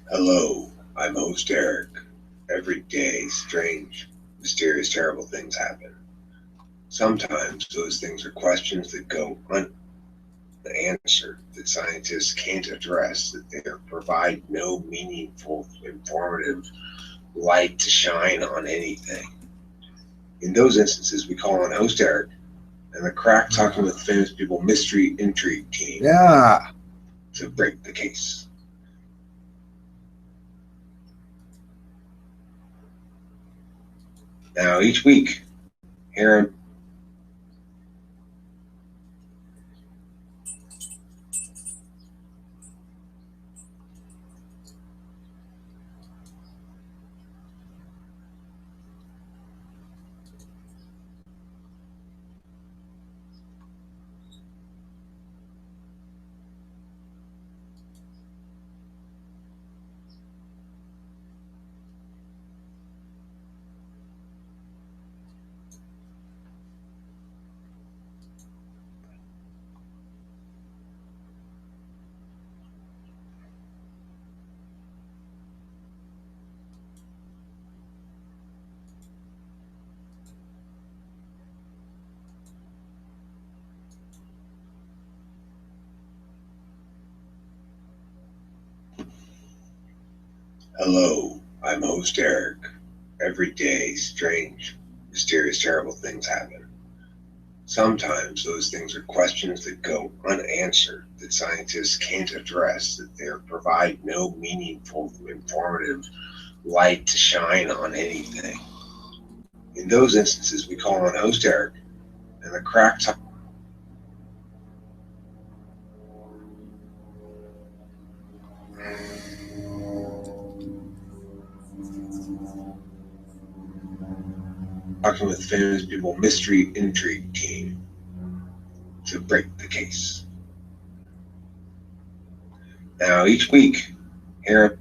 Hello, I'm host Eric. Every day, strange, mysterious, terrible things happen. Sometimes those things are questions that go unanswered, that scientists can't address, that they provide no meaningful, informative light to shine on anything. In those instances, we call on host Eric and the Crack Talking with Famous People Mystery Intrigue team to break the case. Now, each week, here Hello, I'm host Eric. Every day, strange, mysterious, terrible things happen. Sometimes those things are questions that go unanswered, that scientists can't address, that they provide no meaningful, informative light to shine on anything. In those instances, we call on host Eric and the Crack Talking with Famous People Mystery Intrigue team to break the case. Now, each week, here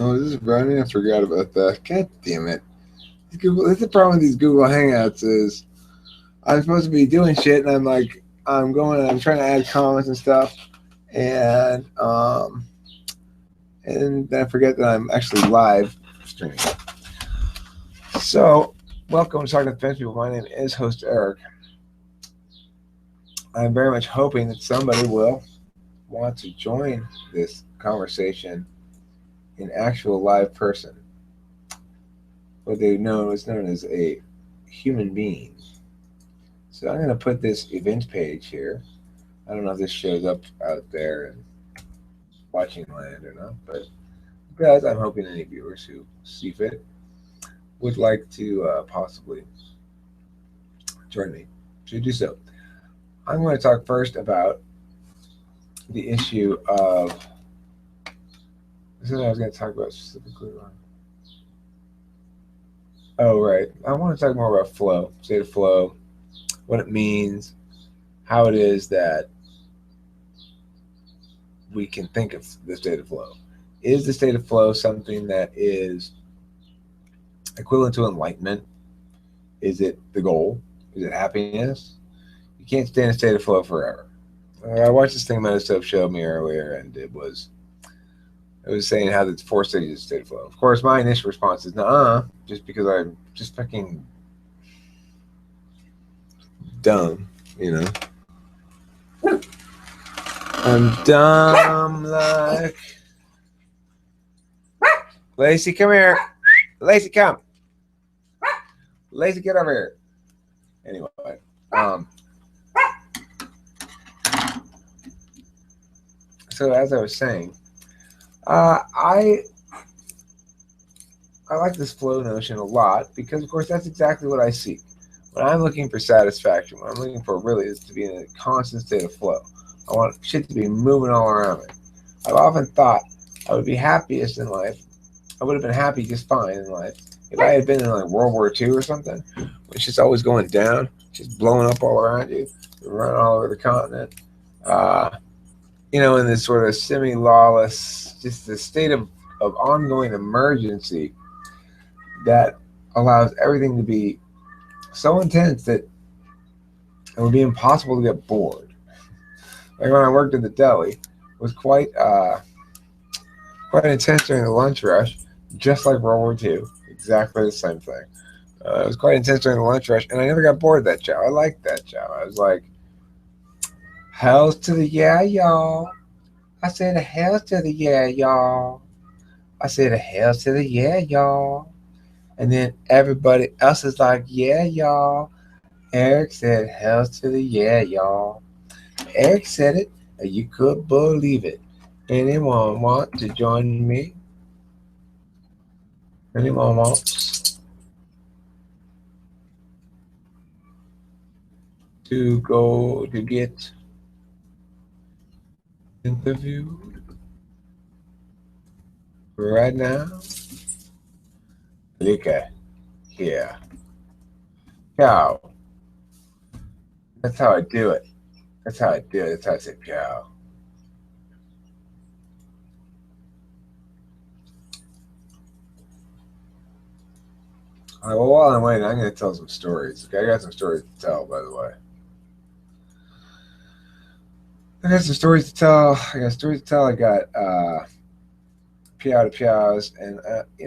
Oh, this is running. I forgot about that. God damn it. That's the problem with these Google Hangouts is I'm supposed to be doing shit and I'm trying to add comments and stuff and and then I forget that I'm actually live streaming. So, welcome to Talking to Fence People. My name is host Eric. I'm very much hoping that somebody will want to join this conversation in actual live person. What they know is known as a human being. So I'm going to put this event page here. I don't know if this shows up out there in watching land or not, but guys, I'm hoping any viewers who see fit would like to possibly join me to do so. I'm going to talk first about the issue of This is what I was going to talk about specifically. Oh, right. I want to talk more about flow, state of flow, what it means, how it is that we can think of the state of flow. Is the state of flow something that is equivalent to enlightenment? Is it the goal? Is it happiness? You can't stay in a state of flow forever. I watched this thing Metastove showed me earlier, and it was saying how the 4 stages of state of flow. Of course, my initial response is nah, just because I'm just fucking dumb, you know. I'm dumb like Lacey, come here. Lacey, come. Lacey, get over here. Anyway, so as I was saying, I like this flow notion a lot because, of course, that's exactly what I seek. When I'm looking for satisfaction, what I'm looking for really is to be in a constant state of flow. I want shit to be moving all around me. I've often thought I would be happiest in life. I would have been happy just fine in life if I had been in like World War II or something, which is always going down, just blowing up all around you, running all over the continent. In this sort of semi-lawless, just a state of ongoing emergency that allows everything to be so intense that it would be impossible to get bored. Like when I worked at the deli, it was quite intense during the lunch rush, just like World War II. Exactly the same thing. It was quite intense during the lunch rush, and I never got bored of that job. I liked that job. I was like, hells to the yeah, y'all. I said, hells to the yeah, y'all. I said, hells to the yeah, y'all. And then everybody else is like, yeah, y'all. Eric said, hells to the yeah, y'all. Eric said it, and you could believe it. Anyone want to join me? Anyone wants to go to get interviewed right now? Look at here. Cow. That's how I do it. That's how I do it. That's how I say cow. All right, well, while I'm waiting, I'm going to tell some stories. Okay, I got some stories to tell, by the way. I got some stories to tell. I got piaus and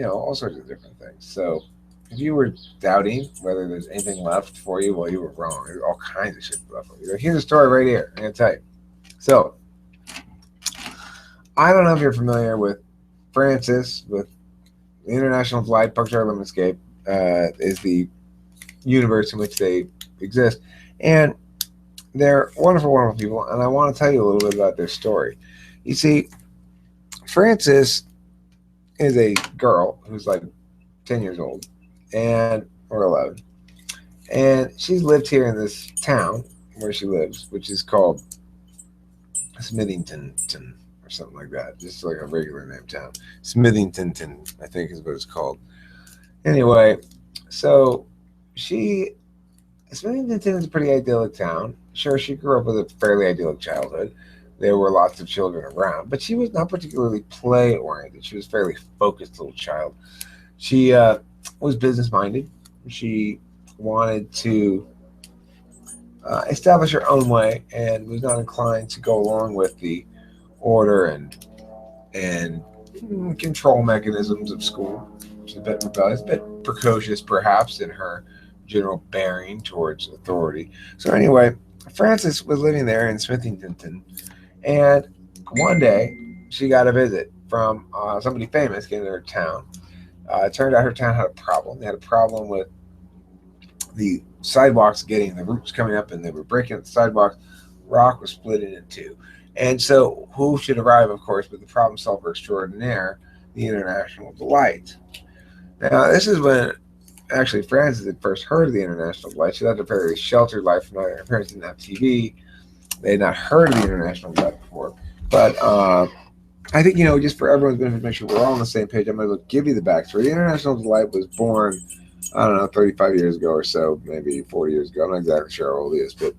all sorts of different things. So if you were doubting whether there's anything left for you, well, you were wrong. There's all kinds of shit left for you. Here's a story right here. I'm gonna tell you. So I don't know if you're familiar with Francis, with the International Flight Punctual Limitscape is the universe in which they exist, and they're wonderful, wonderful people. And I want to tell you a little bit about their story. You see, Francis is a girl who's like 10 years old or 11, and she's lived here in this town where she lives, which is called Smithington or something like that, just like a regular name town. Smithington, I think, is what it's called. Anyway, so Smithington is a pretty idyllic town. Sure, she grew up with a fairly idyllic childhood. There were lots of children around, but she was not particularly play-oriented. She was a fairly focused little child. She was business-minded. She wanted to establish her own way and was not inclined to go along with the order and control mechanisms of school. She's a bit rebellious, a bit precocious, perhaps, in her general bearing towards authority. So anyway, Frances was living there in Smithington, and one day she got a visit from somebody famous came to her town. It turned out her town had a problem. They had a problem with the sidewalks getting the roots coming up, and they were breaking up the sidewalks. Rock was splitting in two. And so who should arrive, of course, but the problem solver extraordinaire, the International Delight. Now, this is when actually Frances had first heard of the International Delight. She lived a very sheltered life. Her parents didn't have TV. They had not heard of the International Delight before. But I think, just for everyone's benefit, make sure we're all on the same page, I'm going to give you the backstory. The International Delight was born, I don't know, 35 years ago or so, maybe 40 years ago. I'm not exactly sure how old he is, but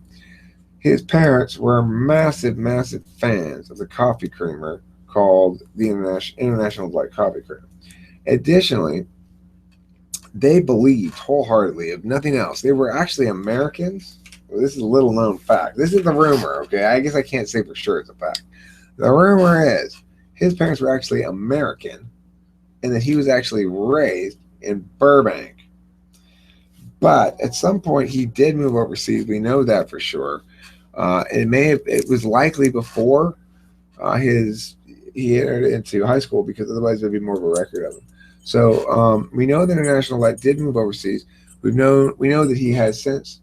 his parents were massive, massive fans of the coffee creamer called the International Delight Coffee Creamer. Additionally, they believed wholeheartedly, if nothing else, they were actually Americans. Well, this is a little known fact. This is the rumor, okay? I guess I can't say for sure it's a fact. The rumor is his parents were actually American and that he was actually raised in Burbank. But at some point he did move overseas. We know that for sure. It was likely before he entered into high school, because otherwise there'd be more of a record of him. So we know that International Light did move overseas. We know that he has since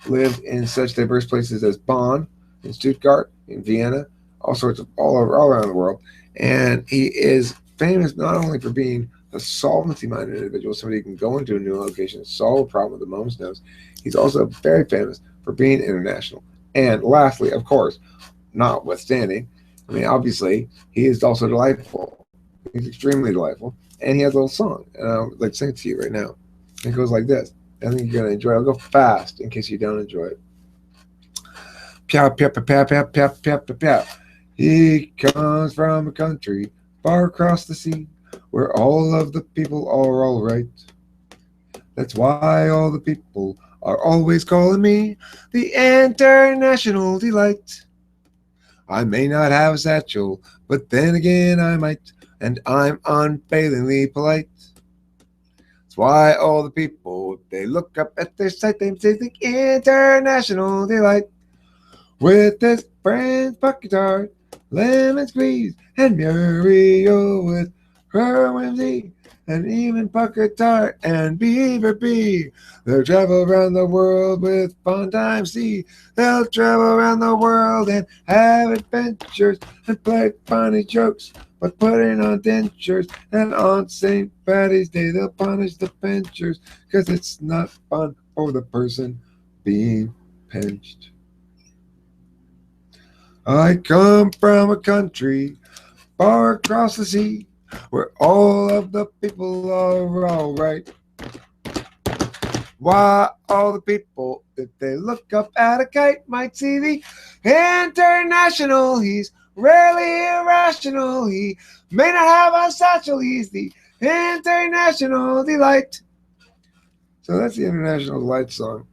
lived in such diverse places as Bonn, in Stuttgart, in Vienna, all around the world. And he is famous not only for being a solvency-minded individual, somebody who can go into a new location and solve a problem with a moment's notice. He's also very famous for being international. And lastly, of course, notwithstanding, I mean, obviously, he is also delightful. He's extremely delightful. And he has a little song. And I'll sing it to you right now. It goes like this. I think you're going to enjoy it. I'll go fast in case you don't enjoy it. Pew, pew, pew, pew, pew, pew, pew, pew, pew. He comes from a country far across the sea, where all of the people are all right. That's why all the people are always calling me the International Delight. I may not have a satchel, but then again I might, and I'm unfailingly polite. That's why all the people, if they look up at their site, they say the International Delight. With his friends Bucket Tart, Lemon Squeeze, and Muriel with her whimsy, and even Bucket Tart and Beaver Bee. They'll travel around the world with fun times. See, they'll travel around the world and have adventures and play funny jokes by putting on dentures. And on St. Patty's Day, they'll punish the pinchers, 'cause it's not fun for the person being pinched. I come from a country far across the sea, where all of the people are all right. Why all the people, if they look up at a kite, might see the International. He's rarely irrational. He may not have a satchel. He's the International Delight. So that's the International Delight song.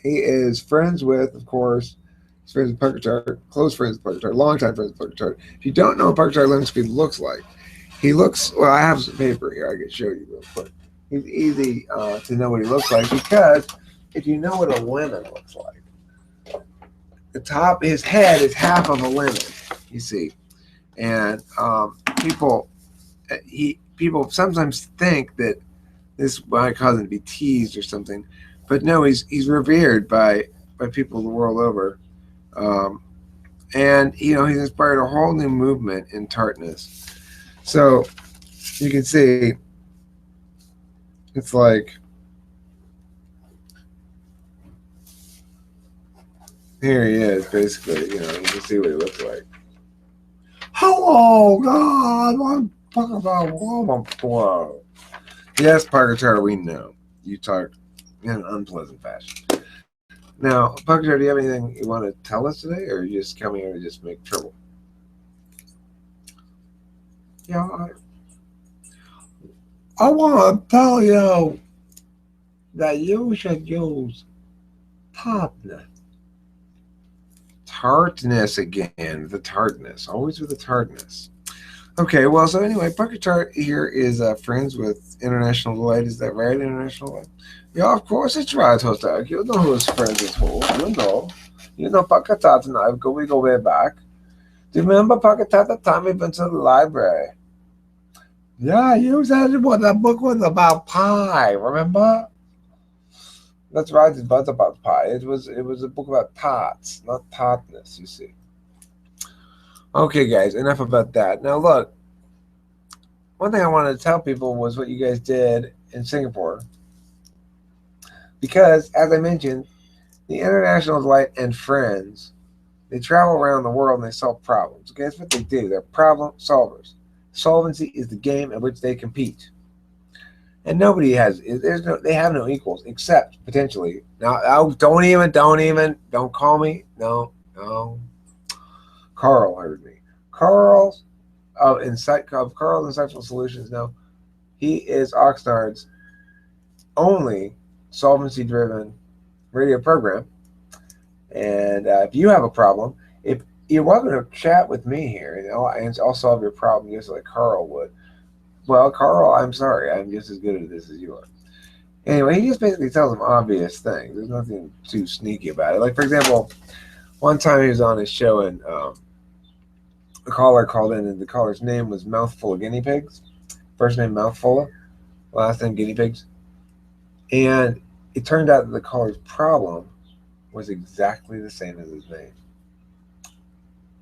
He is friends with, of course, he's friends with Bucket Tart, close friends with Bucket Tart, longtime friends with Bucket Tart. If you don't know what Bucket Tart Lemon Squeeze looks like, well, I have some paper here I can show you real quick. He's easy to know what he looks like, because if you know what a lemon looks like, the top, his head is half of a lemon, you see. And people sometimes think that this might cause him to be teased or something, but no, he's revered by people the world over. And he's inspired a whole new movement in tartness. So you can see it's like, here he is, basically. You can see what he looks like. Hello, God, I'm talking about woman flow. Yes, Parker Tart, we know you talk in an unpleasant fashion. Now, Parker Tart, do you have anything you want to tell us today, or are you just coming here to just make trouble? Yeah, I want to tell you that you should use tartness. Tartness again, the tartness, always with the tartness. Okay, well, so anyway, Bucket Tart here is friends with International Delight. Is that right, International Delight? Yeah, of course it's right, Hostak. You know who's friends with who. You know Bucket Tart and I, we go way back. Do you remember Bucket Tart the time we went to the library? Yeah, you said the book was about pie, remember? That's right, it was about pie. It was a book about tarts, not tartness, you see. Okay, guys, enough about that. Now, look, one thing I wanted to tell people was what you guys did in Singapore. Because, as I mentioned, the International Delight and friends, They travel around the world and they solve problems. Okay, that's what they do. They're problem solvers. Solvency is the game in which they compete. And nobody has. They have no equals except potentially. Now, don't call me. No. Carl heard me. Carl's Carl Insightful Solutions. No, he is Oxnard's only solvency-driven radio program. And if you have a problem, if you're welcome to chat with me here, and I'll solve your problem just like Carl would. Well, Carl, I'm sorry, I'm just as good at this as you are. Anyway, he just basically tells them obvious things. There's nothing too sneaky about it. Like, for example, one time he was on his show and a caller called in, and the caller's name was Mouthful of Guinea Pigs. First name Mouthful, last name Guinea Pigs. And it turned out that the caller's problem was exactly the same as his name.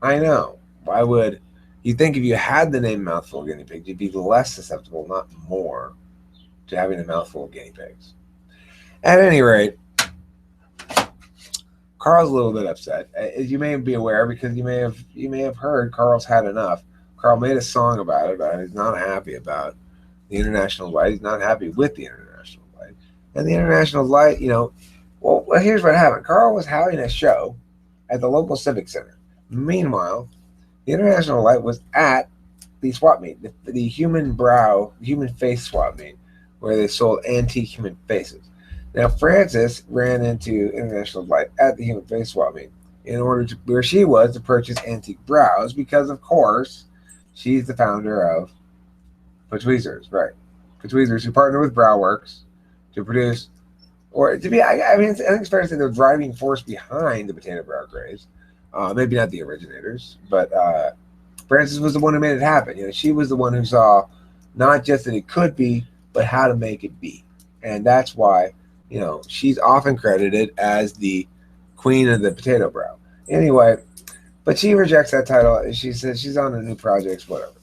I know. Why would you think if you had the name Mouthful of Guinea Pigs, you'd be less susceptible, not more, to having a mouthful of guinea pigs? At any rate, Carl's a little bit upset, as you may be aware, because you may have heard Carl's had enough. Carl made a song about it, but he's not happy about the International Light. He's not happy with the International Light. And the International Light, well, here's what happened. Carl was having a show at the local civic center. Meanwhile, the International Light was at the swap meet, the human face swap meet, where they sold antique human faces. Now, Frances ran into International Light at the human face swap meet in order to where she was to purchase antique brows because, of course, she's the founder of Tweezers, right? Tweezers, who partner with Browworks to produce, or to be, I think it's fair to say the driving force behind the potato brow craze. Maybe not the originators, but Frances was the one who made it happen. She was the one who saw not just that it could be, but how to make it be. And that's why, she's often credited as the queen of the potato brow. Anyway, but she rejects that title. She says she's on the new projects, whatever.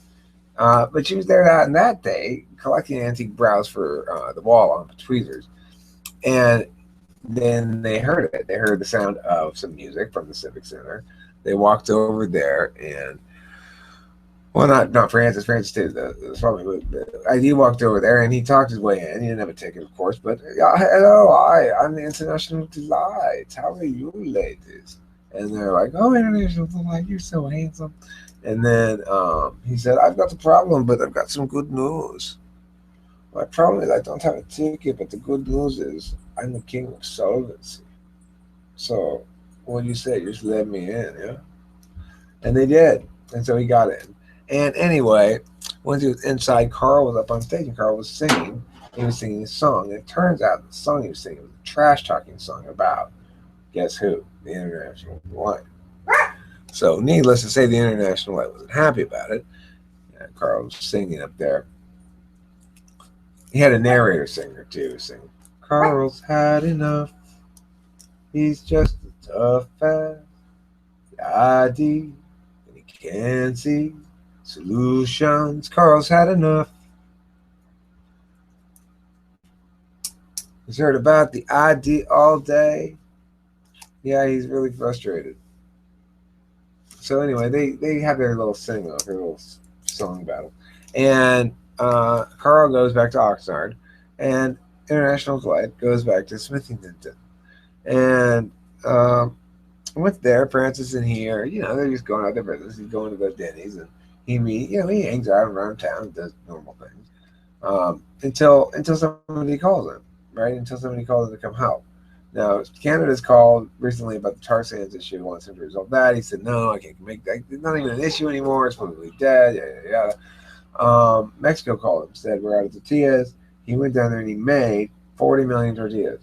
But she was there that day collecting antique brows for the wall on tweezers. And then they heard it. They heard the sound of some music from the Civic Center. They walked over there and, well, not Francis. Francis did the swap meet. He walked over there and he talked his way in. He didn't have a ticket, of course, but hello, I'm the International Delight. How are you, ladies? And they're like, oh, International Delight, you're so handsome. And then he said, I've got a problem, but I've got some good news. My problem is I don't have a ticket, but the good news is I'm the king of solvency. So what do you say? Just let me in, yeah? And they did. And so he got in. And anyway, once he was inside, Carl was up on stage and Carl was singing. He was singing his song. And it turns out the song he was singing was a trash-talking song about, guess who? The International Light. So needless to say, the International Light wasn't happy about it. And Carl was singing up there. He had a narrator singer too, singing, Carl's had enough. He's just a tough ass. The ID, and he can't see solutions. Carl's had enough. He's heard about the ID all day. Yeah, he's really frustrated. So anyway, they have their little sing-off, their little song battle. And Carl goes back to Oxnard, and International Delight goes back to Smithington. And went there, Francis and he are, they're just going out their business. He's going to go to Denny's, and he hangs out around town and does normal things. Until somebody calls him, right? Until somebody calls him to come help. Now, Canada's called recently about the tar sands issue, wants him to resolve that. He said, no, I can't make that. It's not even an issue anymore. It's probably dead, yada, yada. Mexico called him, said, we're out of tortillas. He went down there and he made 40 million tortillas.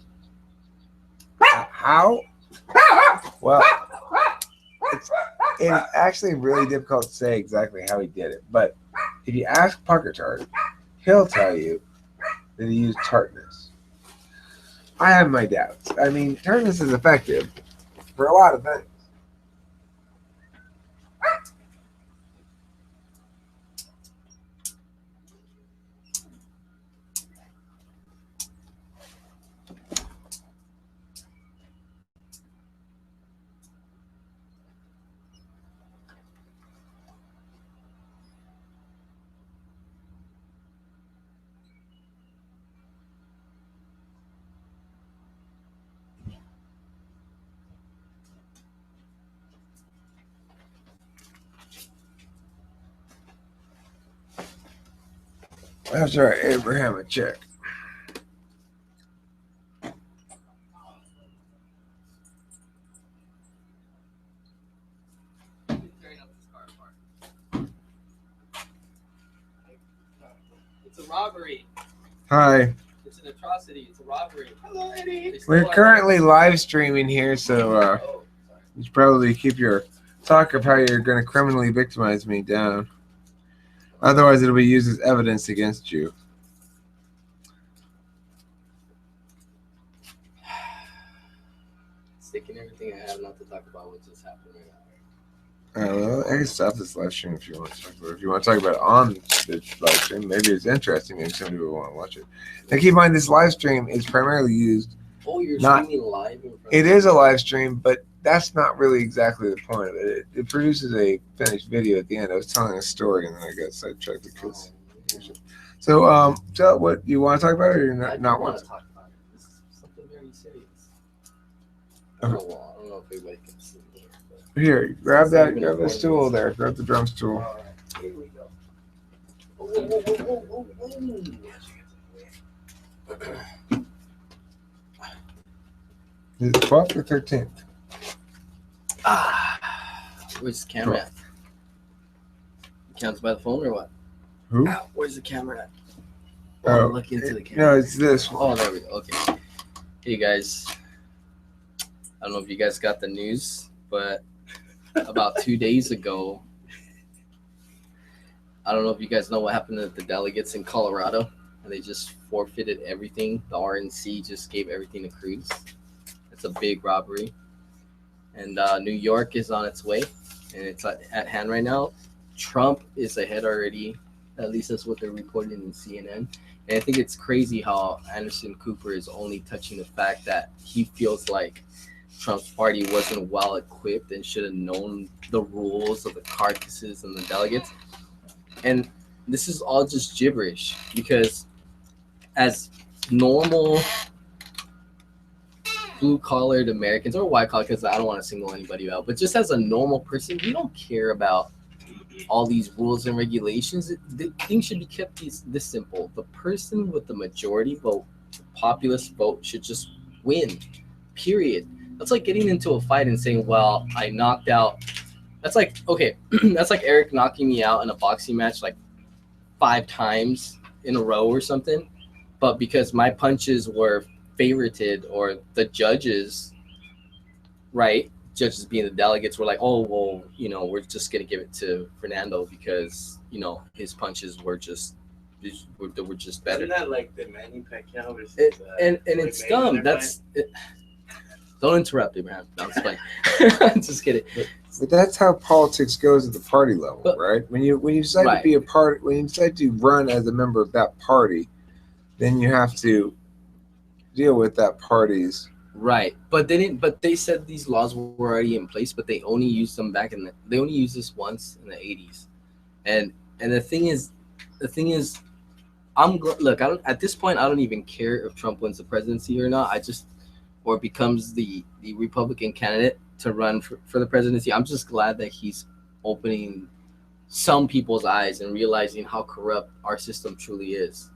How? Well, it's actually really difficult to say exactly how he did it. But if you ask Pucker Tart, he'll tell you that he used tartness. I have my doubts. I mean, tartness is effective for a lot of things. After Abraham a check. It's a robbery. Hi. It's an atrocity. It's a robbery. Hello, Eddie. We're currently live streaming here, so you should probably keep your talk of how you're going to criminally victimize me down. Otherwise, it'll be used as evidence against you. Sticking everything I have not to talk about what just happened right now. Well, I can stop this live stream if you want to talk about it. If you want to talk about it on the live stream, maybe it's interesting. Maybe somebody will want to watch it. Now, keep in mind, this live stream is primarily used. Oh, you're streaming live in front It is a live stream, but that's not really exactly the point of it. It produces a finished video at the end. I was telling a story, and then I got sidetracked because. So, tell what you want to talk about, or you're not want want to to? talk about it. This is something very serious. I don't know if everybody can see here. But Here, grab the stool there. Grab the drum stool. all right, here we go. Whoa. Is it 12th or 13th? Where's the camera at? Counts by the phone or what? Who? Where's the camera at? Oh, Look into the camera. No, it's this one. Oh, there we go. Okay. Hey guys, I don't know if you guys got the news, but about 2 days ago, I don't know if you guys know what happened to the delegates in Colorado, and they just forfeited everything. The RNC just gave everything to Cruz. It's a big robbery, and New York is on its way, and it's at hand right now. Trump is ahead already. At least that's what they're reporting in CNN. And I think it's crazy how Anderson Cooper is only touching the fact that he feels like Trump's party wasn't well equipped and should have known the rules of the caucuses and the delegates. And this is all just gibberish, because as normal blue-collared Americans, or white-collar, because I don't want to single anybody out, but just as a normal person, we don't care about all these rules and regulations. Things should be kept this simple. The person with the majority vote, the populist vote, should just win, period. That's like getting into a fight and saying, well, I knocked out. That's like, okay, that's like Eric knocking me out in a boxing match like 5 times in a row or something. But because my punches were favorited, or the judges, right? Judges being the delegates, were like, oh, well, we're just going to give it to Fernando because, his punches were just better. Isn't that like the Manny Pacquiao versus and it's dumb. Don't interrupt, Abraham. No, it's fine. Just kidding. But that's how politics goes at the party level, right? When you decide Right. to be a part, when you decide to run as a member of that party, then you have to deal with that party's. Right, but they didn't. But they said these laws were already in place, but they only used them they only used this once in the 80s, and the thing is, look. At this point, I don't even care if Trump wins the presidency or not. Or becomes the Republican candidate to run for the presidency. I'm just glad that he's opening some people's eyes and realizing how corrupt our system truly is.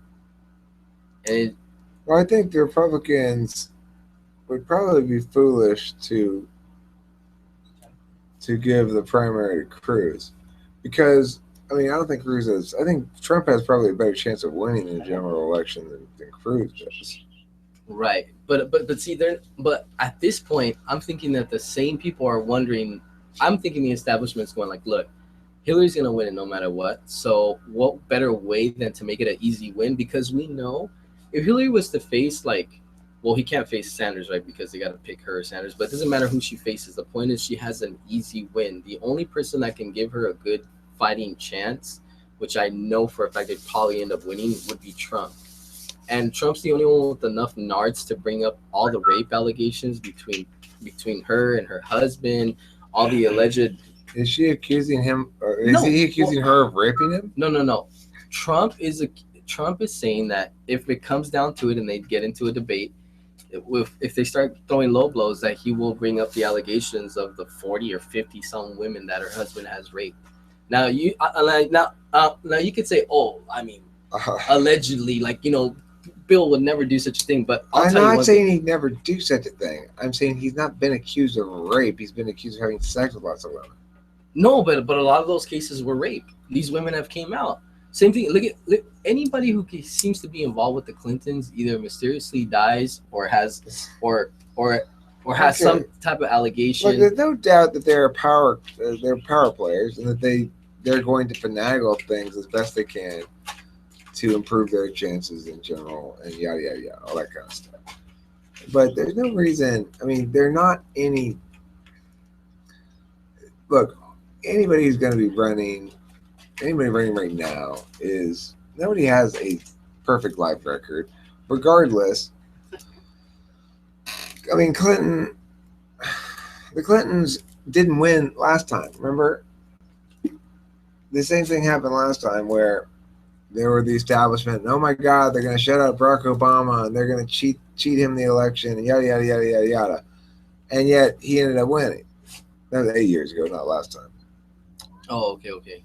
And Well, I think the Republicans would probably be foolish to give the primary to Cruz, because I don't think Cruz is. I think Trump has probably a better chance of winning the general election than Cruz does. right, but see, but at this point, I'm thinking that the same people are wondering. I'm thinking the establishment's going like, look, Hillary's gonna win it no matter what. So what better way than to make it an easy win? Because we know if Hillary was to face he can't face Sanders, right? Because they got to pick her or Sanders. But it doesn't matter who she faces. The point is she has an easy win. The only person that can give her a good fighting chance, which I know for a fact they'd probably end up winning, would be Trump. And Trump's the only one with enough nards to bring up all the rape allegations between her and her husband, all the alleged. Is she accusing him? Or is he accusing her of raping him? No. Trump is saying that if it comes down to it and they get into a debate, if they start throwing low blows, that he will bring up the allegations of the 40 or 50 some women that her husband has raped. Now you could say, allegedly, like, Bill would never do such a thing. But I'll I'm tell you not one saying thing. he'd never do such a thing. I'm saying he's not been accused of rape. He's been accused of having sex with lots of women. No, but a lot of those cases were rape. These women have came out. Same thing. Look, anybody who seems to be involved with the Clintons either mysteriously dies or has has Okay. some type of Look, allegation. there's no doubt that they're power players, and that they're going to finagle things as best they can to improve their chances in general, and yada yada yada, all that kind of stuff. But there's no reason. I mean, they're not any. Look, anybody who's going to be running, anybody running right now is nobody has a perfect life record, regardless. I mean, the Clintons didn't win last time. Remember, the same thing happened last time where they were the establishment. And, oh my God, they're going to shut out Barack Obama and they're going to cheat him the election and yada yada yada yada yada. And yet he ended up winning. That was 8 years ago, not last time. Oh, okay.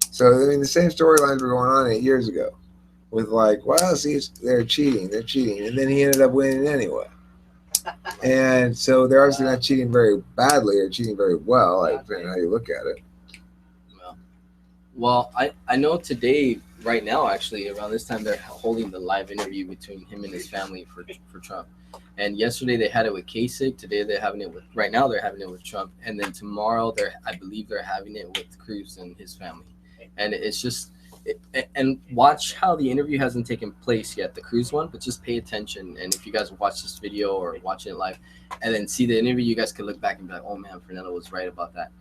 So I mean, the same storylines were going on 8 years ago, with like, well, see, they're cheating, and then he ended up winning anyway. And so they're obviously not cheating very badly or cheating very well, depending on how you look at it. Well, I know today, right now, actually, around this time, they're holding the live interview between him and his family for Trump. And yesterday they had it with Kasich. Today they're having it with. Right now they're having it with Trump, and then tomorrow I believe they're having it with Cruz and his family. And it's just. And watch how the interview hasn't taken place yet, the Cruz one, but just pay attention. And if you guys watch this video or watching it live, and then see the interview, you guys can look back and be like, "Oh man, Fernando was right about that."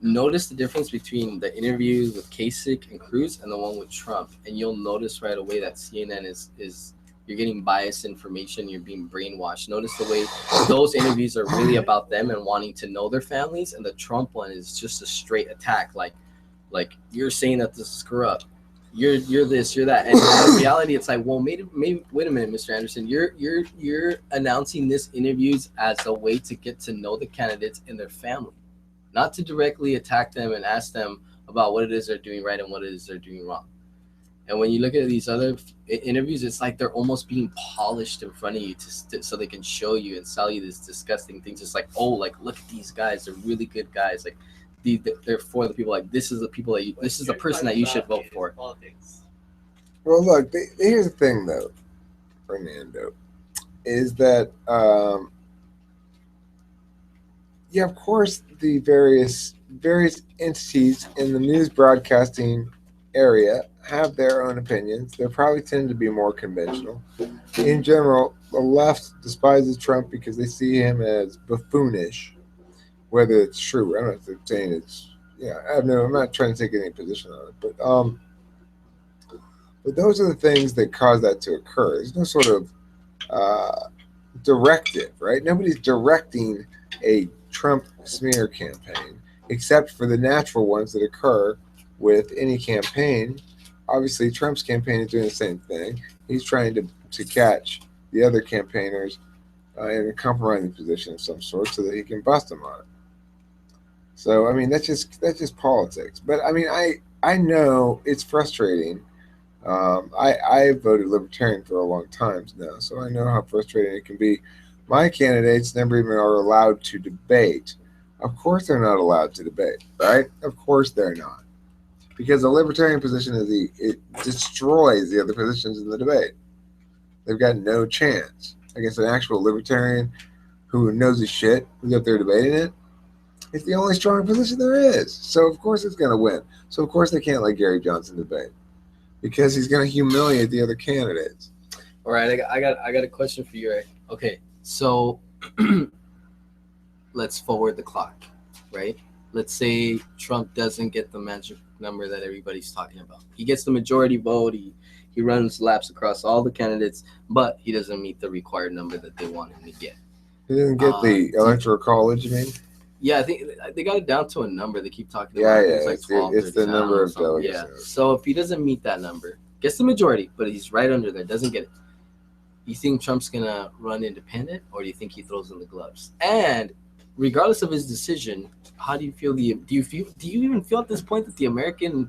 Notice the difference between the interview with Kasich and Cruz and the one with Trump, and you'll notice right away that CNN is you're getting biased information, you're being brainwashed. Notice the way those interviews are really about them and wanting to know their families, and the Trump one is just a straight attack, like you're saying that this is corrupt, you're this, you're that, and in reality, it's like, well, maybe wait a minute, Mr. Anderson, you're announcing this interviews as a way to get to know the candidates and their family. Not to directly attack them and ask them about what it is they're doing right and what it is they're doing wrong. And when you look at these other interviews, it's like they're almost being polished in front of you so they can show you and sell you this disgusting things. It's like, oh, like, look at these guys. They're really good guys. Like, they're for the people. Like, this is the people this is the person that you should vote for. Well, look, here's the thing, though, Fernando, is that, yeah, of course, the various entities in the news broadcasting area have their own opinions. They probably tend to be more conventional. In general, the left despises Trump because they see him as buffoonish. Whether it's true, I'm not saying it's. Yeah, I'm not trying to take any position on it, but those are the things that cause that to occur. There's no sort of directive, right? Nobody's directing a Trump smear campaign, except for the natural ones that occur with any campaign. Obviously, Trump's campaign is doing the same thing. He's trying to catch the other campaigners in a compromising position of some sort so that he can bust them on it. So, I mean, that's just politics. But, I mean, I know it's frustrating. I voted Libertarian for a long time now, so I know how frustrating it can be. My candidates never even are allowed to debate. Of course they're not allowed to debate, right? Of course they're not. Because the Libertarian position it destroys the other positions in the debate. They've got no chance against an actual Libertarian who knows his shit, who's up there debating it. It's the only strong position there is. So of course it's going to win. So of course they can't let Gary Johnson debate, because he's going to humiliate the other candidates. All right, I got a question for you, Eric. Okay, so let's forward the clock, right? Let's say Trump doesn't get the magic number that everybody's talking about. He gets the majority vote. He runs laps across all the candidates, but he doesn't meet the required number that they want him to get. He doesn't get the electoral college, you mean? Yeah, I think they got it down to a number. They keep talking about. Yeah, it's like 12. It's the number of delegates. Yeah. So if he doesn't meet that number, gets the majority, but he's right under there, doesn't get it. You think Trump's gonna run independent, or do you think he throws in the gloves? And regardless of his decision, how do you feel? Do you even feel at this point that the American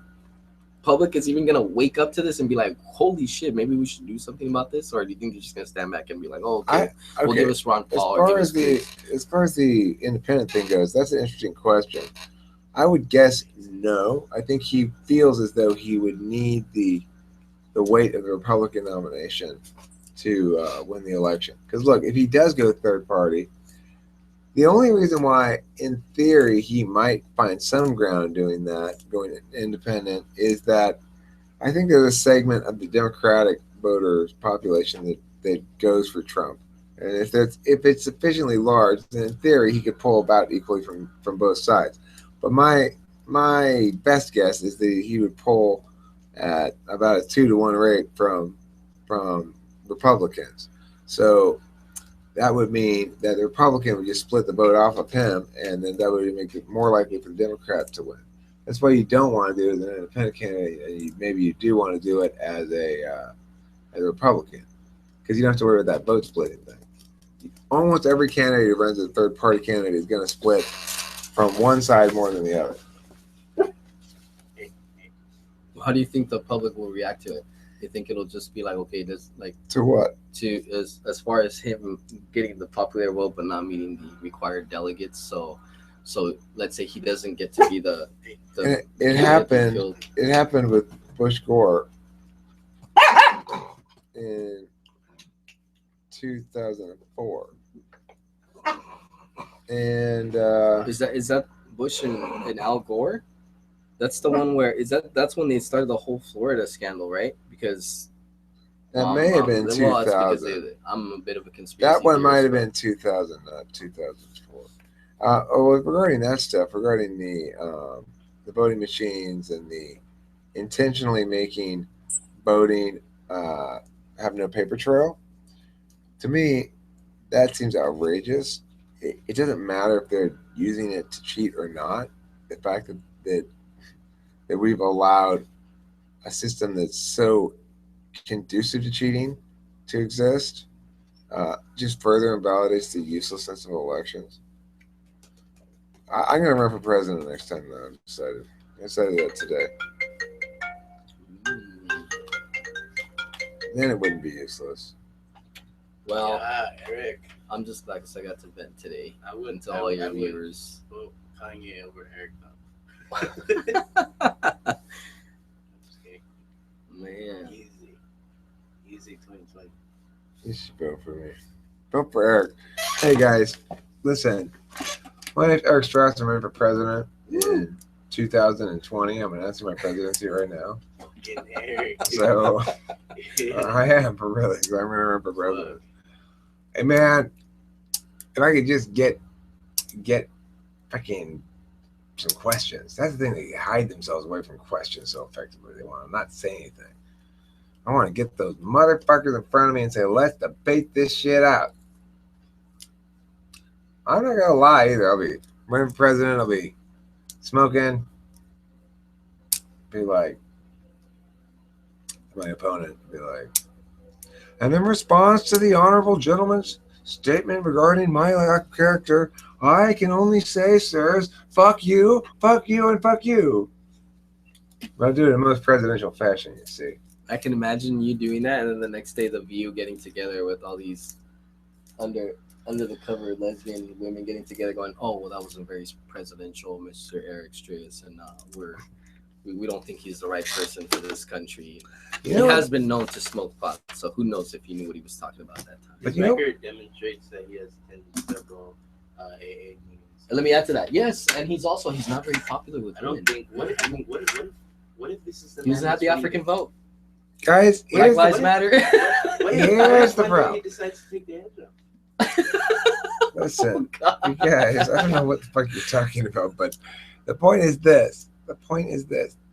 public is even gonna wake up to this and be like, "Holy shit, maybe we should do something about this"? Or do you think they're just gonna stand back and be like, "Oh, okay, we'll give us Ron Paul or give us as far as the independent thing goes, that's an interesting question. I would guess no. I think he feels as though he would need the weight of the Republican nomination to win the election. Because look, if he does go third party, the only reason why, in theory, he might find some ground doing that, going independent, is that I think there's a segment of the Democratic voters population that goes for Trump. And if it's sufficiently large, then in theory he could pull about equally from both sides. But my best guess is that he would pull at about a 2-to-1 rate from Republicans. So that would mean that the Republican would just split the vote off of him, and then that would make it more likely for the Democrat to win. That's why you don't want to do it as an independent candidate, and maybe you do want to do it as a Republican, because you don't have to worry about that vote splitting thing. Almost every candidate who runs as a third party candidate is going to split from one side more than the other. How do you think the public will react to it? You think it'll just be like, okay, there's like To what? to as far as him getting the popular vote but not meeting the required delegates? So let's say he doesn't get to be the It happened. It happened with Bush Gore in 2004, and Is that Bush and Al Gore? That's the one where that's when they started the whole Florida scandal, right? Because that may have been 2000. I'm a bit of a conspiracy. That one theorist, might have but- been 2000, not 2004. Regarding that stuff, regarding the voting machines and the intentionally making voting have no paper trail, to me, that seems outrageous. It doesn't matter if they're using it to cheat or not. The fact that we've allowed a system that's so conducive to cheating to exist just further invalidates the uselessness of elections. I'm going to run for president next time, though. I'm decided. I decided that today. Then it wouldn't be useless. Well, Eric, I'm just glad 'cause I got to vent today. I wouldn't To all your viewers. vote Kanye over Eric. Just kidding. Man, Easy 2020. You should vote for me. Vote for Eric. Hey, guys, listen. My name's Eric Strauss. I'm running for president in 2020. I'm announcing my presidency right now. Getting Eric. So I am, for really. I'm going to run for president. Hey, man, if I could just get fucking some questions. That's the thing. They hide themselves away from questions so effectively. They want to not say anything. I want to get those motherfuckers in front of me and say, let's debate this shit out. I'm not going to lie either. I'll be running for president. I'll be smoking. Be like, my opponent be like, and in response to the honorable gentleman's statement regarding my lack of character, I can only say, sirs, fuck you, and fuck you. But I do it in the most presidential fashion, you see. I can imagine you doing that, and then the next day, the View getting together with all these under the cover lesbian women getting together, going, "Oh, well, that wasn't very presidential, Mr. Eric Strauss, and we don't think he's the right person for this country." He has been known to smoke pot, so who knows if he knew what he was talking about that time. His record demonstrates that he has attended several AA meetings. And let me add to that. Yes, and he's not very popular with I don't women. think. What if this is the? He doesn't have the African vote. Guys, Black Lives Matter. Here's the problem. He decides to take the edge off. Listen, you guys, I don't know what the fuck you're talking about, but the point is this.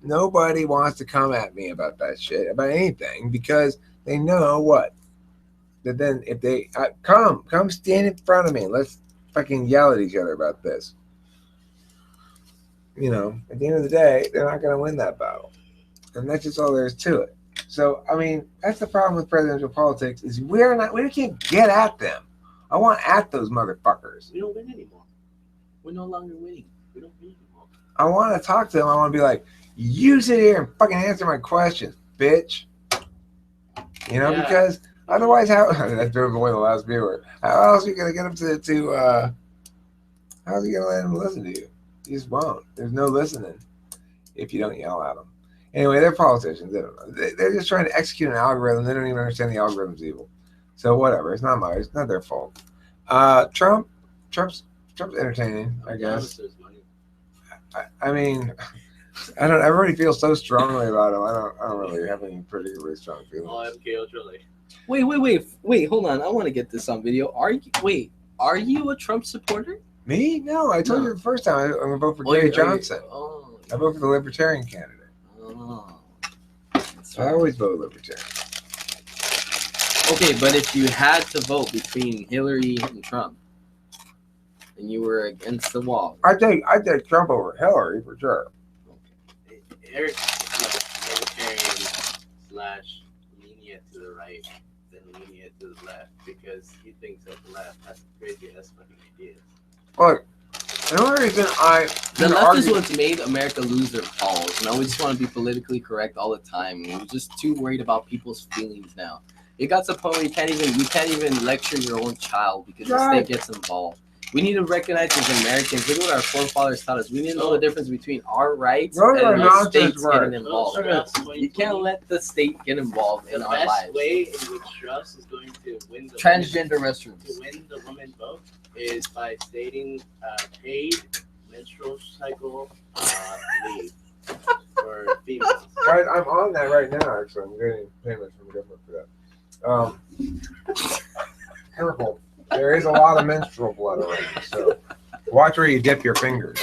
Nobody wants to come at me about that shit, about anything, because they know what? That then if they come stand in front of me, let's fucking yell at each other about this. You know, at the end of the day, they're not going to win that battle. And that's just all there is to it. So, I mean, that's the problem with presidential politics is we can't get at them. I want at those motherfuckers. We don't win anymore. We're no longer winning. We don't need them all. I want to talk to them. I want to be like, you sit here and fucking answer my questions, bitch. You know, Yeah. because otherwise, how that drove away the last viewer. How else are you gonna get him how's he gonna let him listen to you? He just won't. There's no listening if you don't yell at them. Anyway, they're politicians. They don't know. They're just trying to execute an algorithm. They don't even understand the algorithm's evil. So whatever. It's not their fault. Trump's entertaining, I guess. There's money. I mean, I don't. Everybody feels so strongly about him. I don't really have any particularly strong feelings. Oh, MK Ultra, like, Wait, hold on. I want to get this on video. Are you a Trump supporter? Me? No, I told No. you the first time. I'm gonna vote for Or Gary you- Johnson. Oh, I vote for the Libertarian candidate. oh. That's I right. always vote Libertarian. Okay, but if you had to vote between Hillary and Trump, and you were against the wall, I take Trump over Hillary for sure. Eric is libertarian slash lenient to the right, then lenient to the left because he thinks that the left has crazy ass fucking ideas. Look, the only reason the left is what's made America lose their balls. You know, we just want to be politically correct all the time. We're just too worried about people's feelings now. It got to the point where you can't even lecture your own child because the state gets involved. We need to recognize as Americans. Look at what our forefathers taught us. We need to know the difference between our rights Those are and the nonsense states words. getting involved. You can't let the state get involved The in our best lives. way in which trust is going to win the Transgender women, restrooms. to win the woman vote is by stating paid menstrual cycle leave for females. Guys, I'm on that right now. Actually, I'm getting payments from the government for that. Careful. There is a lot of menstrual blood already, so watch where you dip your fingers.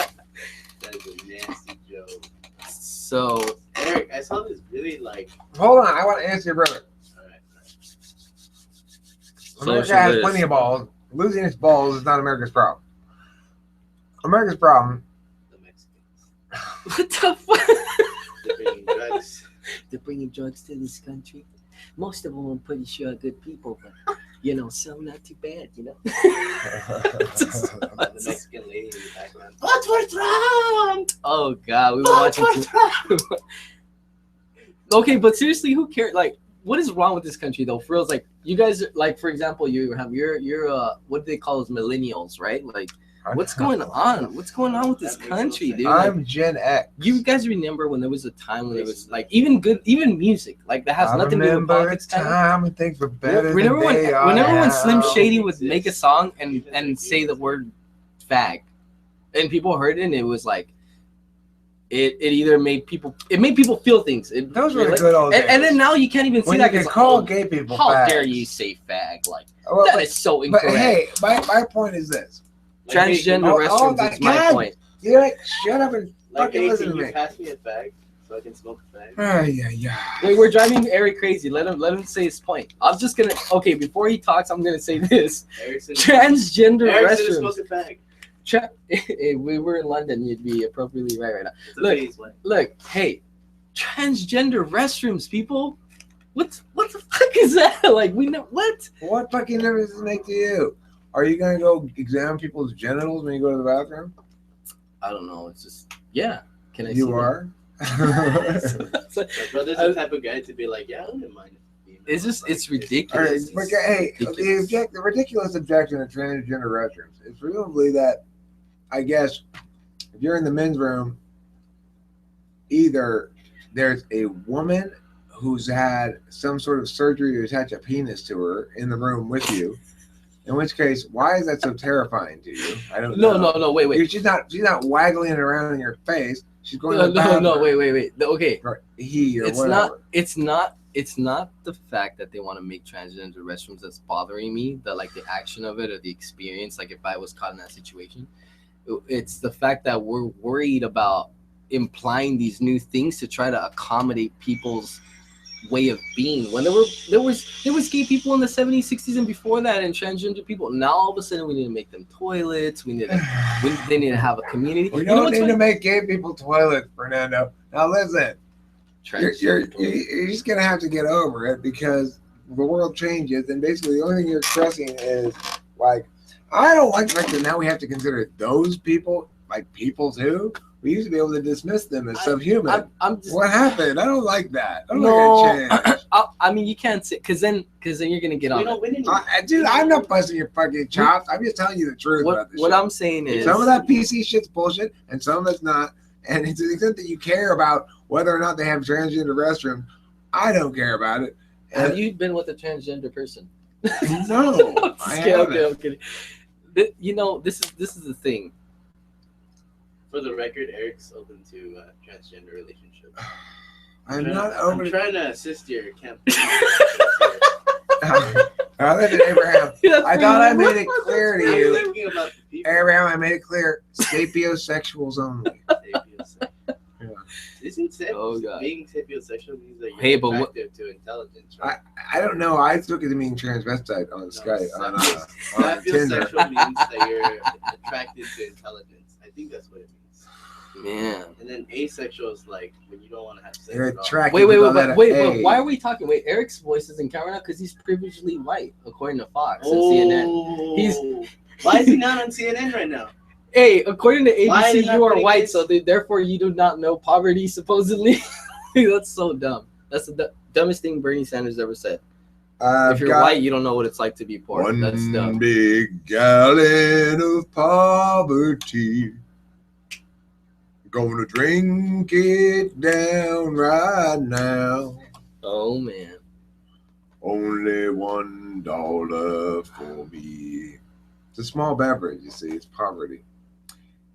That is a nasty joke. So Eric, I saw this really like. Hold on, I want to answer your brother. Alright. America has plenty of balls. Losing its balls is not America's problem. America's problem. The Mexicans. what the fuck? They're bringing drugs. They're bringing drugs to this country. Most of them, I'm pretty sure, are good people, but you know, some not too bad. You know. The Mexican lady in the background. Vote for Trump! Oh God, we were watching. Okay, but seriously, who cares? Like, what is wrong with this country though? For real, it's like you guys, like for example, you have you're what do they call those millennials, right? Like, what's going on? What's going on with this country, dude? Like, I'm Gen X. you guys remember when there was a time when there was like even music like that has nothing to do with politics. Time and things were better. Remember than they are whenever when now. Slim Shady would make a song and say the word fag, and people heard it, and it was like it either made people feel things. Those were the good old days. and then now you can't even see when that. you can call gay people How fags. dare you say fag? Like Well, that is so but incorrect. hey, my point is this. Transgender restrooms my is my God. point. You know, shut up and Like, fucking hey, listen can to you me. pass me a fag so I can smoke a fag? Yeah. Wait, we're driving Eric crazy. Let him say his point. I'm just gonna before he talks, I'm gonna say this. Erickson, Transgender Erickson restrooms. smoke a fag. If we were in London, you'd be appropriately right now. It's a Look. phase, like, Look, hey, transgender restrooms, people. What the fuck is that? Like, we know what? What fucking difference does it make to you? Are you gonna go examine people's genitals when you go to the bathroom? I don't know. It's just Can I? You see are. That? my brother's the type of guy to be like, yeah, I wouldn't mind. It's just it's All right, ridiculous. but hey, Ridiculous. the ridiculous objection to transgender restrooms is presumably that, I guess, if you're in the men's room, either there's a woman who's had some sort of surgery to attach a penis to her in the room with you. In which case, why is that so terrifying to you? I don't know. No, wait. She's not waggling it around in your face. She's going. No, wait. Okay, Or he or it's whatever. it's not the fact that they want to make transgender restrooms that's bothering me, the action of it or the experience, like if I was caught in that situation. It's the fact that we're worried about implying these new things to try to accommodate people's way of being. When there was gay people in the 70s, 60s, and before that, and transgender people. Now all of a sudden we need to make them toilets. They need to have a community. We You know don't what's need funny? to make gay people toilets, Fernando. Now listen, you're just gonna have to get over it because the world changes, and basically the only thing you're expressing is like, I don't like the fact that now we have to consider those people like people too? We used to be able to dismiss them as subhuman. I'm just, What happened? I don't like that. I don't no, like that change. I mean, you can't say because then you're gonna get on. Dude, I'm not busting your fucking chops. I'm just telling you the truth about this. What shit. I'm saying is Some of that PC shit's bullshit, and some of it's not. And to the extent that you care about whether or not they have transgender restrooms, I don't care about it. Have you been with a transgender person? No, I haven't. Okay, I'm kidding. You know, this is the thing. For the record, Eric's open to transgender relationships. I'm not open. I'm trying to assist your campaign. Other than Abraham, I thought I made it clear to you. Thinking about the people. Abraham, I made it clear. Sapiosexuals only. Yeah. Isn't being sapiosexual means that you're attractive to intelligence, right? I don't know. I took it to mean transvestite on Skype. On Tinder. Sapiosexual means that you're attracted to intelligence. I think that's what it means. Yeah. And then asexual is like when you don't want to have sex. You're at all. attracted. Wait. Why are we talking? Wait, Eric's voice is in camera now because he's privilegedly white, according to Fox and CNN. Why is he not on CNN right now? Hey, according to ABC, you are white, so therefore you do not know poverty, supposedly. That's so dumb. That's the dumbest thing Bernie Sanders ever said. If you're white, you don't know what it's like to be poor. That's dumb. One big gallon of poverty. Gonna drink it down right now. Oh, man. Only $1 for me. It's a small beverage, you see. It's poverty.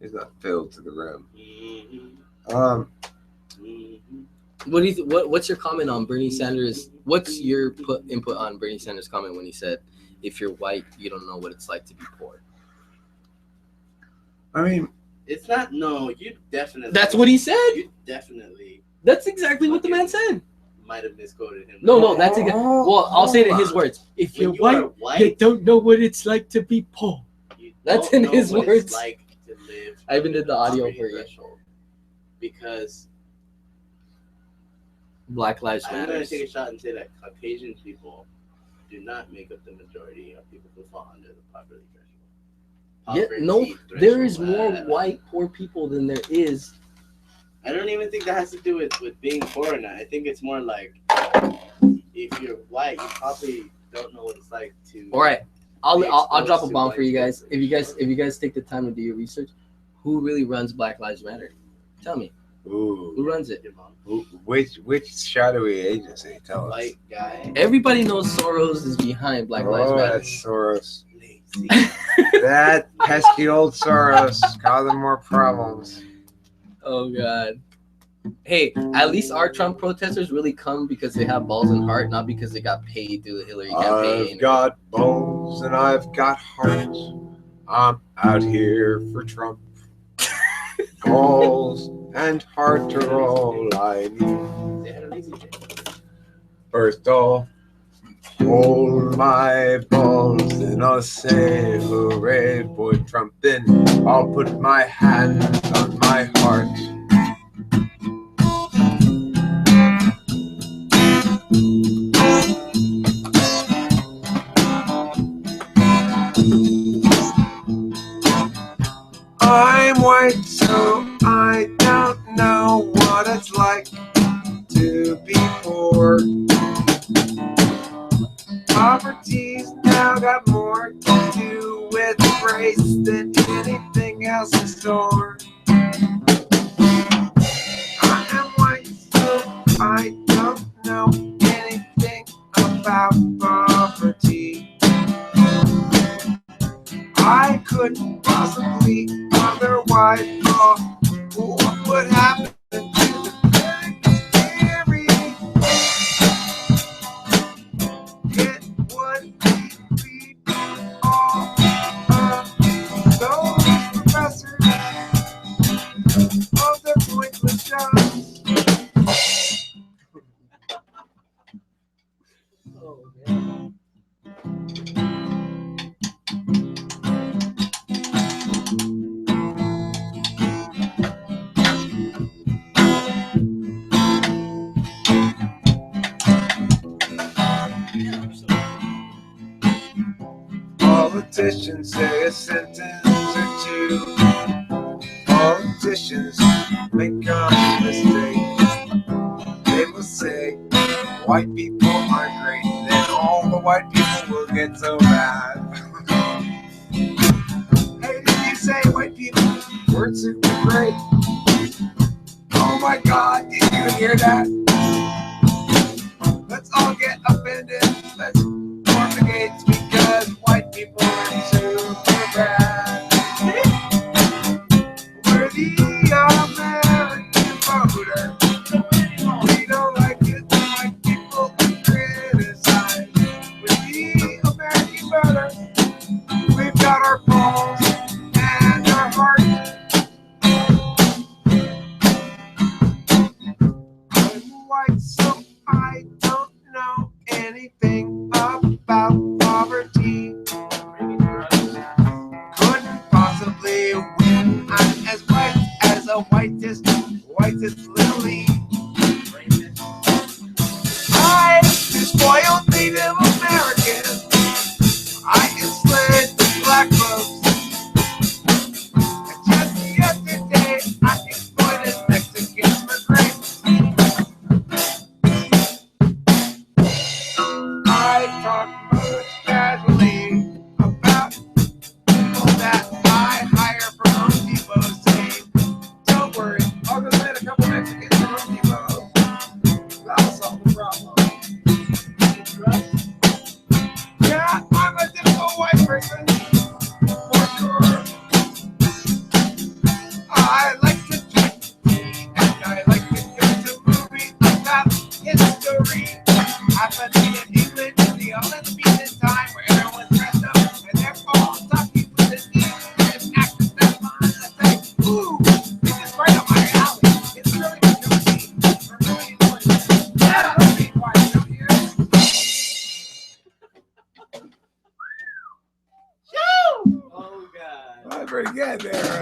It's not filled to the rim. What do you what's your comment on Bernie Sanders? What's your input on Bernie Sanders' comment when he said, "If you're white, you don't know what it's like to be poor"? I mean, it's not. No, you definitely. That's what he said. You definitely. That's exactly what the man said. Might have misquoted him. No, that's exactly. Well, I'll say it in his words. If you're white, you don't know what it's like to be poor. That's in his words. It's like to live. I even did the audio for you. Because Black Lives Matter. I'm going to take a shot and say that Caucasian people do not make up the majority of people who fall under the poverty threshold. Yeah, no, there is more white poor people than there is. I don't even think that has to do with being poor or not. I think it's more like if you're white, you probably don't know what it's like to. All right, I'll drop a bomb for you guys. If you guys take the time to do your research, who really runs Black Lives Matter? Tell me. Ooh. Who runs it? Which shadowy agency? Tell us. White guy. Everybody knows Soros is behind Black Lives Matter. That's Soros. That pesky old Soros causing more problems. Oh God. Hey, at least our Trump protesters really come because they have balls and heart, not because they got paid through the Hillary campaign. I've got balls and I've got heart. I'm out here for Trump. Balls and heart are all I need. First off, hold my balls, then I'll say hooray for Trump. Then I'll put my hands on my heart. I'm white, so I don't know what it's like to be poor. Poverty's now got more to do with race than anything else in store. I am white, so I don't know anything about poverty. I couldn't possibly otherwise know what would happen to the theory. It would be all of those professors of their pointless jobs. Oh man. Politicians say a sentence or two. politicians make a mistake. They will say white people aren't great, then all the white people will get so bad. Hey, did you say white people weren't super great? Oh my God, did you hear that? Let's all get offended. Let's form the gates because white people are super bad. We're the American voter. We don't like it when white people criticize. We're the American voter. We've got our balls and our hearts. I'm white, so I don't know anything about poverty. Couldn't possibly win. I'm as white as a whitest lily. I spoiled Native Americans. I enslaved black folks. Just yesterday, I exploited Mexicans for grapes. I talk most casually about people that I hire from Home Depot, saying, don't worry, I'll just let a couple Mexicans from Home Depot. That'll solve the problem. Yeah, I'm a typical white person, for sure. I like to drink tea, and I like to go to movies about history. I've been in England in the Elizabethan time where everyone's dressed up and they're all talking with the English accent. That's fun. I say, ooh, this is right up my alley. It's really good to see. I'm really enjoying it. Yeah, I'm being white, don't you? Oh God. Well, pretty good there.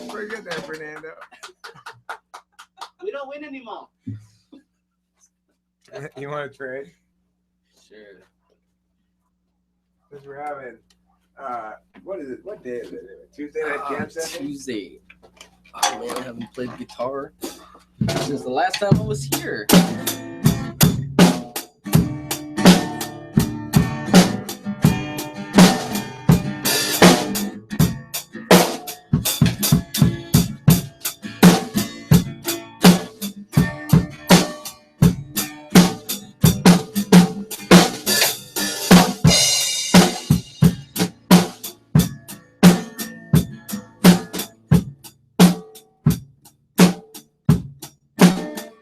Pretty good there, Fernando. We don't win anymore. You want to trade? Sure. Because we're having, what is it? What day is it? Tuesday night jam session? Tuesday. Oh man, I haven't played guitar since the last time I was here.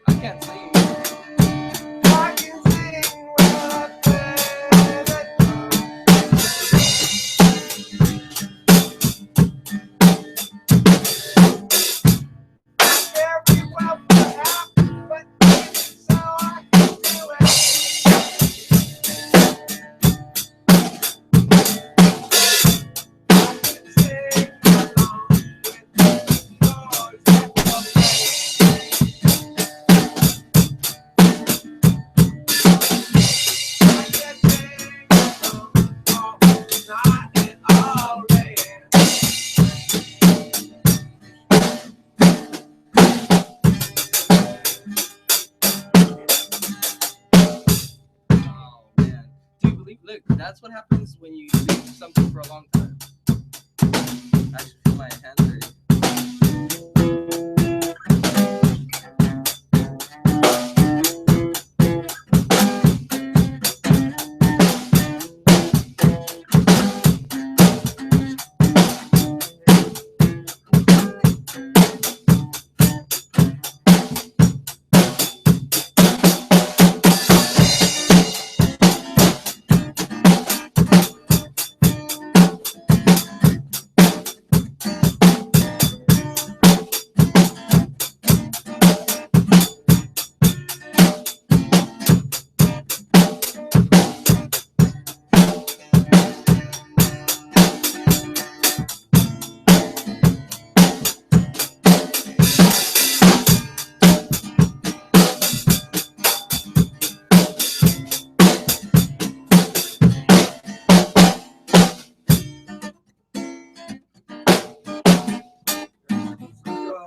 I can't sing. I can sing well up very well perhaps, but so I can do it. I can sing along with Oh man. Do you believe? Look, that's what happens when you do something for a long time. I should feel my hands hurting.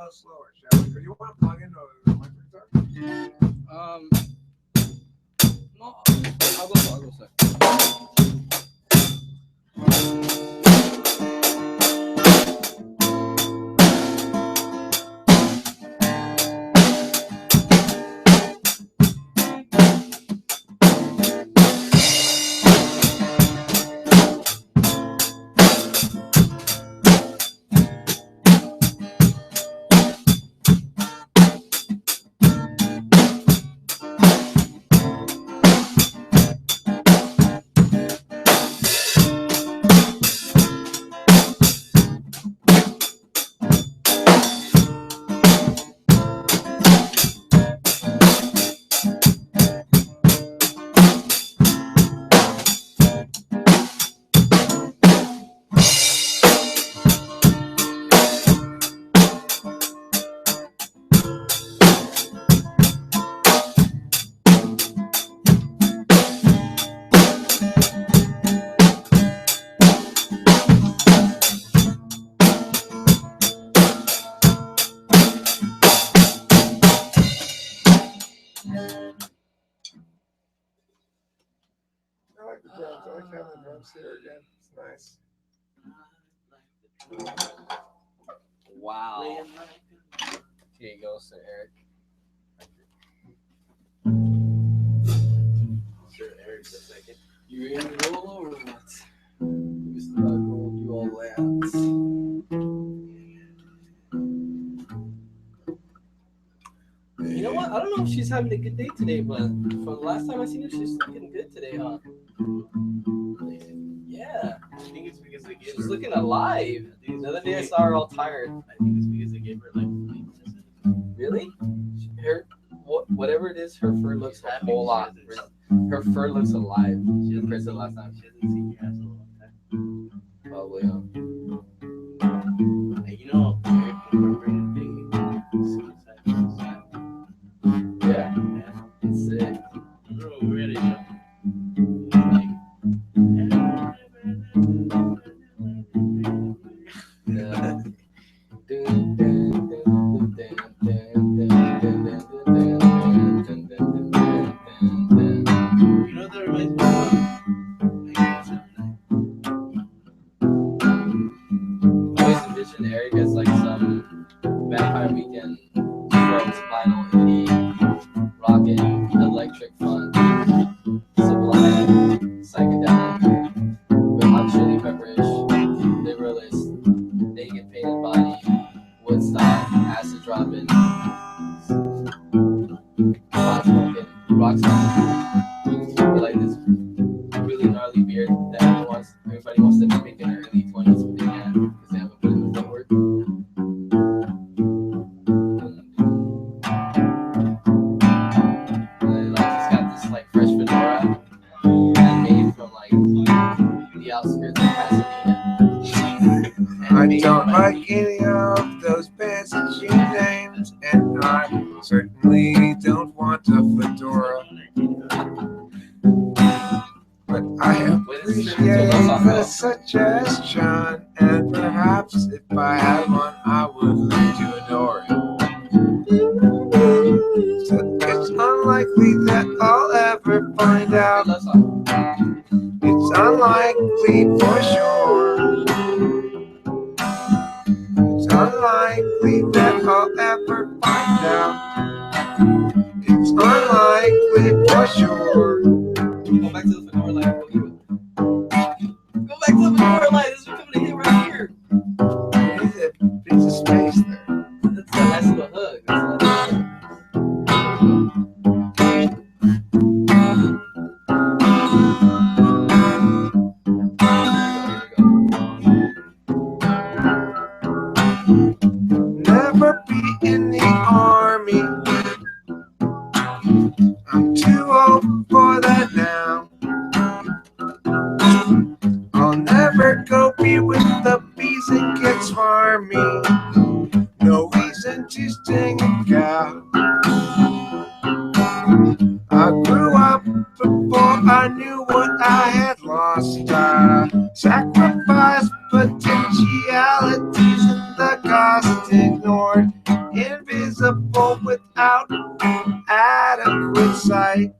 go slower, shall we? Or do you want to plug into the electric guitar? No, I'll go slow. I like the drums. I like having the drums here again. It's nice. Wow. Here you go, Sir Eric. Sir Eric the second. You ready to roll over what? We still gotta roll you all lands. You know what? I don't know if she's having a good day today, but from the last time I seen her, she's looking good today, huh? Yeah. I think it's because they gave She's her. looking alive. The other day I saw her all tired. I think it's because they gave her like sleep. Really? Her whatever it is, her fur looks a whole lot. Her fur looks alive. She compared hasn't to the last time. She hasn't seen your ass in a long time. Probably, huh? Hey, you know, Eric incorporated the suicide suicide. Yeah. Yeah. It's sick. Bro, we're at a show. He's like, Yeah. you know what that reminds me of? I always envision Eric as like some Vampire Weekend drugs, vinyl, indie, rockin', electric funk, sublime, psychedelic, with hot chili pepperish, liberalist, naked painted body, Woodstock, acid dropping, pot smoking, rock star. But like this really gnarly beard that everybody wants to make in their early 20s, but they can't because they haven't put in the footwork. And then like he's got this like fresh fedora that made from like the outskirts of Pasadena. I don't like any of those bands that you named, and I certainly don't want a fedora. But I appreciate the suggestion, and perhaps if I had one, I would learn to adore it. So it's unlikely that I'll ever find out. It's unlikely for sure. It's unlikely that I'll ever find out. It's unlikely for sure. Go back to the fedora light. Go back to the fedora light. This is coming to hit right here. There's a piece of space there. That's a nice little hug. That's a nice little hug. Never be in the army. I'm too old for that now. I'll never go be with the bees and get swarmy. No reason to sting a cow. I grew up before I knew what I had lost. I sacrificed potentialities and the cost ignored. visible without adequate sight.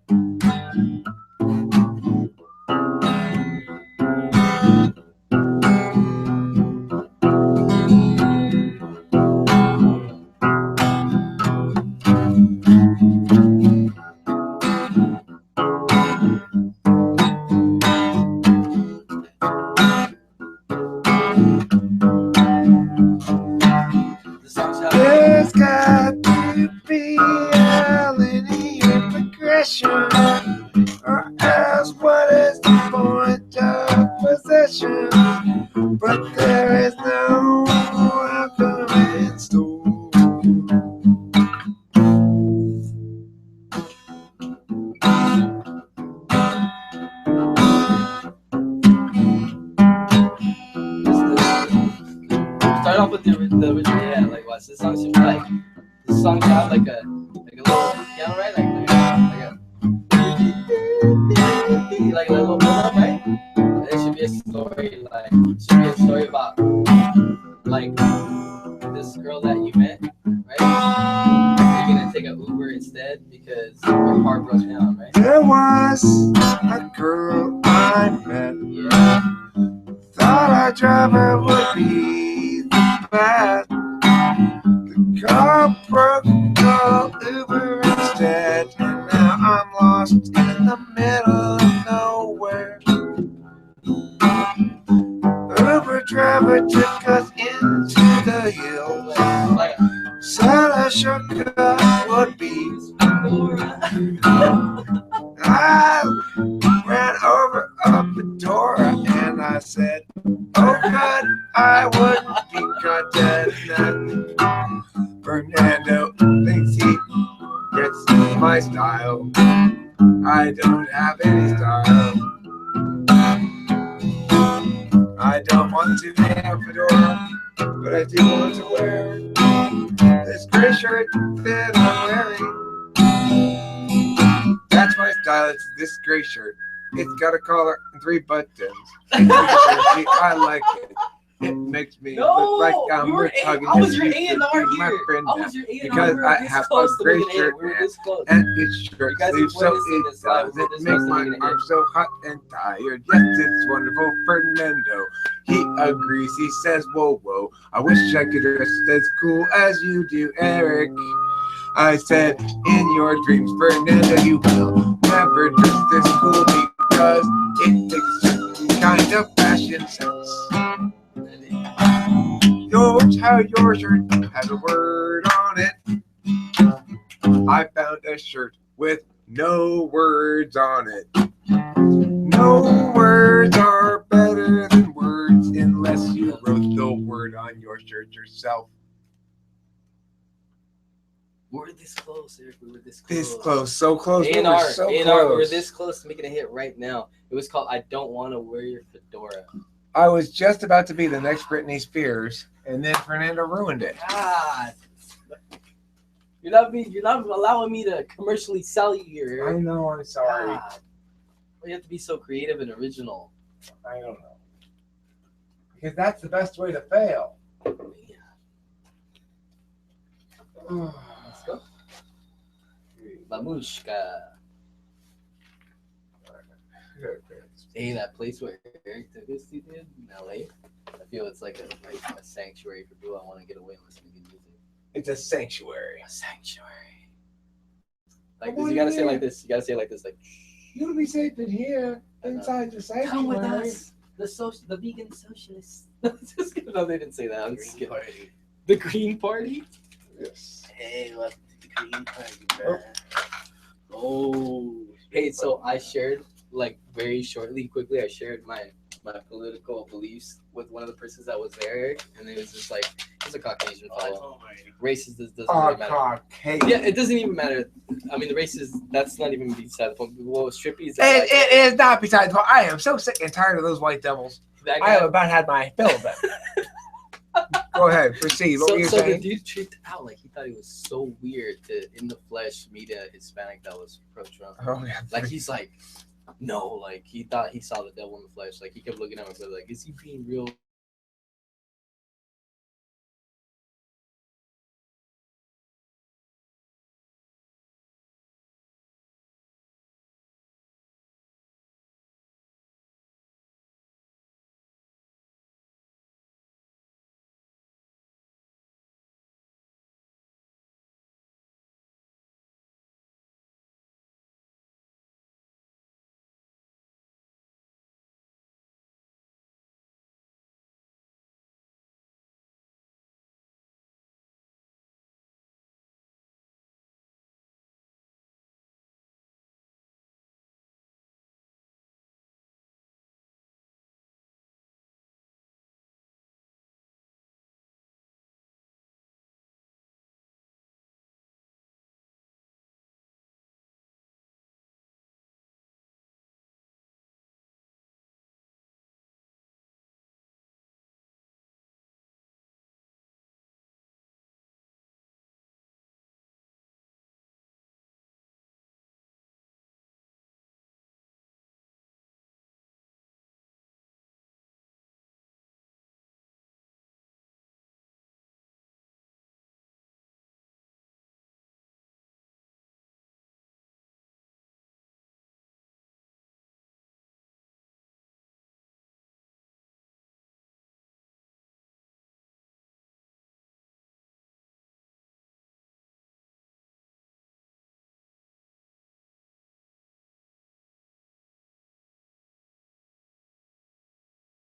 The song's how There's got to be a linear progression, or else what is the point of possession? But there is no outcome in store. start off with the original. Yeah, like watch this song should be like this song should have like a little piano, right? Like a little build up, right? And there should be a story, like should be a story about like this girl that you met, right? You're gonna take an Uber instead because your car broke down, right? There was a girl I met. Yeah. Thought our driver would be the best. The car broke, called Uber instead, and now I'm lost in the middle of nowhere. Uber driver took us into the hills. Like Said a shortcut would be. I ran over a fedora and I said, oh God, I wouldn't be content. Fernando thinks he gets my style. I don't have any style. I don't want to wear a fedora, but I do want to wear this gray shirt that I'm wearing. That's my style. It's this gray shirt. It's got a collar and 3 buttons. I like it. It makes me look like I'm hugging I was your you A&R to be my here. friend I was your A&R. because I have a gray shirt and it's short sleeve, so it doesn't make my arms so hot and tired. Yes, it's wonderful, Fernando. He agrees. He says, whoa, whoa. I wish I could dress as cool as you do, Eric. I said, in your dreams, Fernando, you will never dress this cool because it takes a certain kind of fashion sense. Notice how your shirt has a word on it. I found a shirt with no words on it. No words are better than words unless you wrote the word on your shirt yourself. We're this close, Eric. We were this close. This close, so close. A&R, so A&R, close. we're this close to making a hit right now. It was called I Don't Want to Wear Your Fedora. I was just about to be the next Britney Spears, and then Fernando ruined it. God. You're not allowing me to commercially sell you here, I Eric. know, I'm sorry. God. You have to be so creative and original. I don't know. Because that's the best way to fail. Yeah. Let's go. Babushka. Hey, that place where Eric took us to, dude, in LA. I feel it's like a sanctuary for people that want to get away and listen to good music. It's a sanctuary. A sanctuary. Like this, you gotta say it like this. You gotta say it like this, like. You'll be safe in here, inside the sanctuary. Come with us, the vegan socialists. No, they didn't say that. I'm just kidding. Party. The Green Party. Yes. Hey, welcome to the Green Party, man. Oh. Hey, so I shared very quickly. I shared my political beliefs with one of the persons that was there, and it was just like he's a Caucasian fellow. Racist doesn't really matter. Caucasian. Yeah, it doesn't even matter. I mean, the racist, that's not even beside the point. What was trippy is It is not beside the point. I am so sick and tired of those white devils. that I guy. have about had my fill of them. Go ahead, proceed. What were you So saying? the dude tripped out. Like, he thought it was so weird to, in the flesh, meet a Hispanic that was pro-Trump. Oh, yeah. Like, he's like, no, like, he thought he saw the devil in the flesh. Like, he kept looking at my brother, like, is he being real